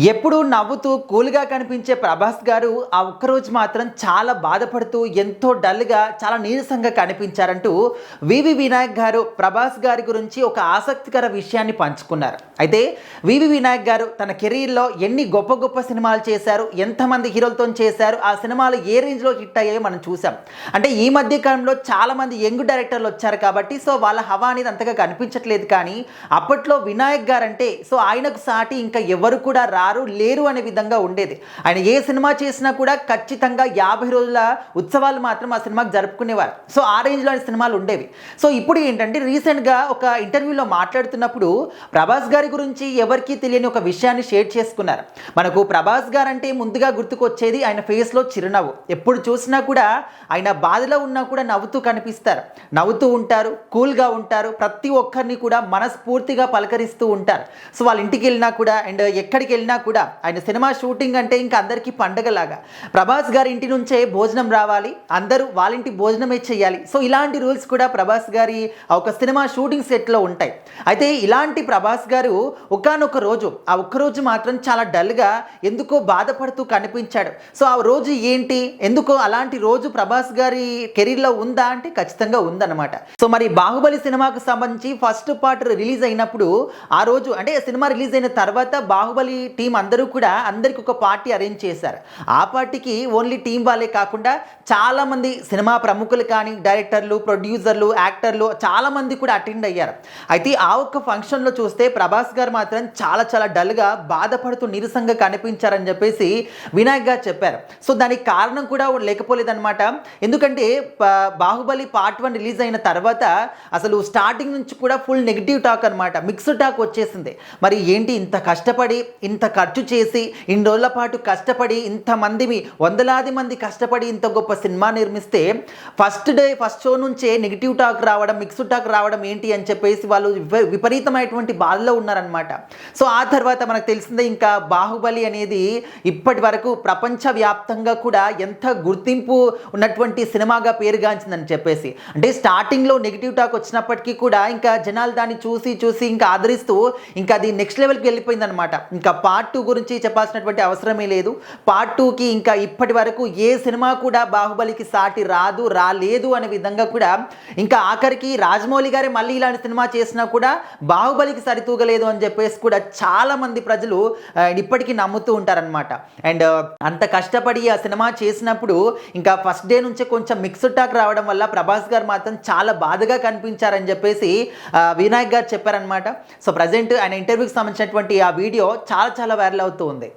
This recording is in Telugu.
ఎప్పుడూ నవ్వుతూ కూల్‌గా కనిపించే 'ప్రభాస్' గారు ఆ ఒక్కరోజు మాత్రం చాలా బాధపడుతూ, ఎంతో డల్‌గా, చాలా నీరసంగా కనిపించారంటూ వివి వినాయక్ గారు 'ప్రభాస్' గారి గురించి ఒక ఆసక్తికర విషయాన్ని పంచుకున్నారు. అయితే వివి వినాయక్ గారు తన కెరీర్‌లో ఎన్ని గొప్ప గొప్ప సినిమాలు చేశారు, ఎంతమంది హీరోలతోని చేశారు, ఆ సినిమాలు ఏ రేంజ్‌లో హిట్ అయ్యాయో మనం చూసాం. అంటే ఈ మధ్య కాలంలో చాలామంది యంగ్ డైరెక్టర్లు వచ్చారు కాబట్టి వాళ్ళ హవా అనేది అంతగా కనిపించట్లేదు. కానీ అప్పట్లో వినాయక్ గారంటే ఆయనకు సాటి ఇంకా ఎవరు కూడా లేరు అనే విధంగా ఉండేది. ఆయన ఏ సినిమా చేసినా కూడా ఖచ్చితంగా 50 రోజుల ఉత్సవాలు మాత్రం ఆ సినిమాకి జరుపుకునేవారు. ఆ రేంజ్‌లో సినిమాలు ఉండేవి. ఇప్పుడు ఏంటంటే రీసెంట్‌గా ఒక ఇంటర్వ్యూలో మాట్లాడుతున్నప్పుడు ప్రభాస్ గారి గురించి ఎవరికీ తెలియని ఒక విషయాన్ని షేర్ చేసుకున్నారు. మనకు ప్రభాస్ గారంటే ముందుగా గుర్తుకొచ్చేది ఆయన ఫేస్‌లో చిరునవ్వు. ఎప్పుడు చూసినా కూడా ఆయన బాధలో ఉన్నా కూడా నవ్వుతూ కనిపిస్తారు. నవ్వుతూ ఉంటారు, కూల్‌గా ఉంటారు. ప్రతి ఒక్కరిని కూడా మనస్ఫూర్తిగా పలకరిస్తూ ఉంటారు. వాళ్ళ ఇంటికి వెళ్ళినా కూడా అండ్ ఎక్కడికి వెళ్ళినా కూడా ఆయన సినిమా షూటింగ్ అంటే ఇంకా అందరికీ పండగలాగా. ప్రభాస్ గారి ఇంటి నుంచే భోజనం రావాలి, అందరూ వాళ్ళ ఇంటి భోజనమే చేయాలి. ఇలాంటి రూల్స్ కూడా ప్రభాస్ గారి ఒక సినిమా షూటింగ్ సెట్లో ఉంటాయి. అయితే ఇలాంటి ప్రభాస్ గారు ఒకానొక రోజు ఆ ఒక్కరోజు మాత్రం చాలా డల్గా ఎందుకో బాధపడుతూ కనిపించాడు. ఆ రోజు ఏంటి, ఎందుకో అలాంటి రోజు ప్రభాస్ గారి కెరీర్లో ఉందా అంటే ఖచ్చితంగా ఉందన్నమాట. మరి బాహుబలి సినిమాకు సంబంధించి ఫస్ట్ పార్ట్ రిలీజ్ అయినప్పుడు ఆ రోజు అంటే సినిమా రిలీజ్ అయిన తర్వాత బాహుబలి టీం అందరూ కూడా అందరికి ఒక పార్టీ అరేంజ్ చేశారు. ఆ పార్టీకి ఓన్లీ టీం వాళ్ళే కాకుండా చాలామంది సినిమా ప్రముఖులు కానీ డైరెక్టర్లు, ప్రొడ్యూసర్లు, యాక్టర్లు చాలామంది కూడా అటెండ్ అయ్యారు. అయితే ఆ ఒక్క ఫంక్షన్లో చూస్తే ప్రభాస్ గారు మాత్రం చాలా చాలా డల్గా బాధపడుతూ నీరసంగా కనిపించారని చెప్పేసి వినాయక్ గారు చెప్పారు. దానికి కారణం కూడా లేకపోలేదన్నమాట. ఎందుకంటే బాహుబలి పార్ట్ 1 రిలీజ్ అయిన తర్వాత అసలు స్టార్టింగ్ నుంచి కూడా ఫుల్ నెగిటివ్ టాక్ అనమాట, మిక్స్డ్ టాక్ వచ్చేసింది. మరి ఏంటి ఇంత కష్టపడి, ఇంత ఖర్చు చేసి, ఇన్ని రోజుల పాటు కష్టపడి, ఇంతమంది వందలాది మంది కష్టపడి ఇంత గొప్ప సినిమా నిర్మిస్తే ఫస్ట్ షో నుంచే నెగిటివ్ టాక్ రావడం, మిక్స్డ్ టాక్ రావడం ఏంటి అని చెప్పేసి వాళ్ళు విపరీతమైనటువంటి బాధలో ఉన్నారనమాట. ఆ తర్వాత మనకు తెలిసిందే ఇంకా బాహుబలి అనేది ఇప్పటి వరకు ప్రపంచవ్యాప్తంగా కూడా ఎంత గుర్తింపు ఉన్నటువంటి సినిమాగా పేరుగాంచిందని చెప్పేసి. అంటే స్టార్టింగ్లో నెగిటివ్ టాక్ వచ్చినప్పటికీ కూడా ఇంకా జనాలు దాన్ని చూసి చూసి ఇంకా ఆదరిస్తూ ఇంకా అది నెక్స్ట్ లెవెల్కి వెళ్ళిపోయిందనమాట. ఇంకా పార్ట్ 2 గురించి చెప్పాల్సినటువంటి అవసరమే లేదు. పార్ట్ 2కి ఇంకా ఇప్పటి వరకు ఏ సినిమా కూడా బాహుబలికి సాటి రాలేదు అనే విధంగా కూడా ఇంకా ఆఖరికి రాజమౌళి గారే మళ్ళీ ఇలాంటి సినిమా చేసినా కూడా బాహుబలికి సరితూగలేదు అని చెప్పేసి కూడా చాలామంది ప్రజలు ఇప్పటికీ నమ్ముతూ ఉంటారనమాట. అండ్ అంత కష్టపడి ఆ సినిమా చేసినప్పుడు ఇంకా ఫస్ట్ డే నుంచే కొంచెం మిక్స్డ్ టాక్ రావడం వల్ల ప్రభాస్ గారు మాత్రం చాలా బాధగా కనిపించారని చెప్పేసి వినాయక్ గారు చెప్పారనమాట. ప్రజెంట్ ఆయన ఇంటర్వ్యూకి సంబంధించినటువంటి ఆ వీడియో చాలా చాలా వైరల్ అవుతూ ఉంది.